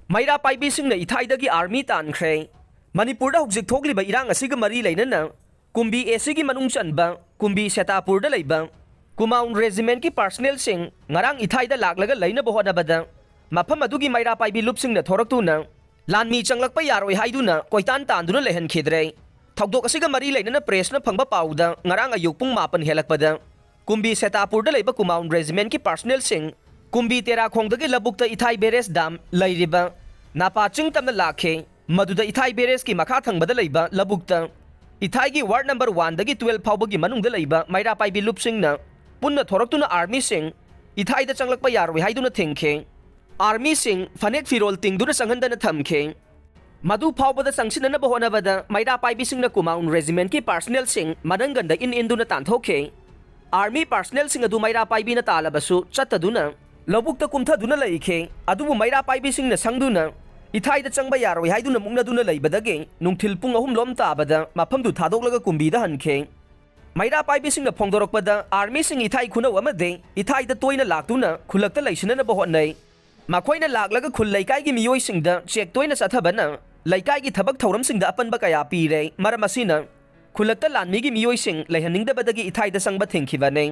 Meira Paibisingna Ithaidagi army Tankhre Manipurda hujik thokliba irang asiga mari lainana kumbi esigi manung chanba kumbi setapurda leiba Kumaun regiment ki personnel sing ngarang Ithaida laklaga laina bohonabada mafam adugi Meira Paibi lupsingna thoraktuna lanmi changlakpa yaroi haiduna koitan tanduna lehan khidre thokdok asiga mari lainana pressna phangba pauda ngarang ayuk pung 9 helakpada kumbi setapurda leiba Kumaun regiment ki personnel sing kumbi tera khongdagi labukta Ithai Beres dam lairiba napa chingtamna lakhe maduda Ithai Beres ki makha thangbada leiba labukta Ithai gi ward number 1 dagi 12 phawbagi manungda leiba Meira Paibi lupsingna punna thoraktuna army sing Ithai da changlakpa yaroi haiduna thengkhe army sing fanek firol tingduna sanghandana thamkhe madu phawbada sangsinana bohonabada Meira Paibisingna Kumaun regiment ki personnel sing mananganda induna tanthokhe army personnel sing adu Meira Paibina talabasu chattaduna lobukta kumthaduna leikhe adubu Meira Paibisingna sangduna Ithai da changba yaroi haiduna mungnaduna leibadage nungthil pung 3 lom tabada mafamdu thadoglaga kumbida hankhe Meira Paibisingna phongdorokpada army sing Ithai khuna wamade Ithai da toina laktuna khulakta leisinana bohonai makoina laklaga khul laikai gi miyoi singda check toina sathabana laikai gi thabak thauram singda apanba kaya pire maramasina khulakta lanmi gi miyoi sing leihaningda badagi Ithai da sangba thengkhibane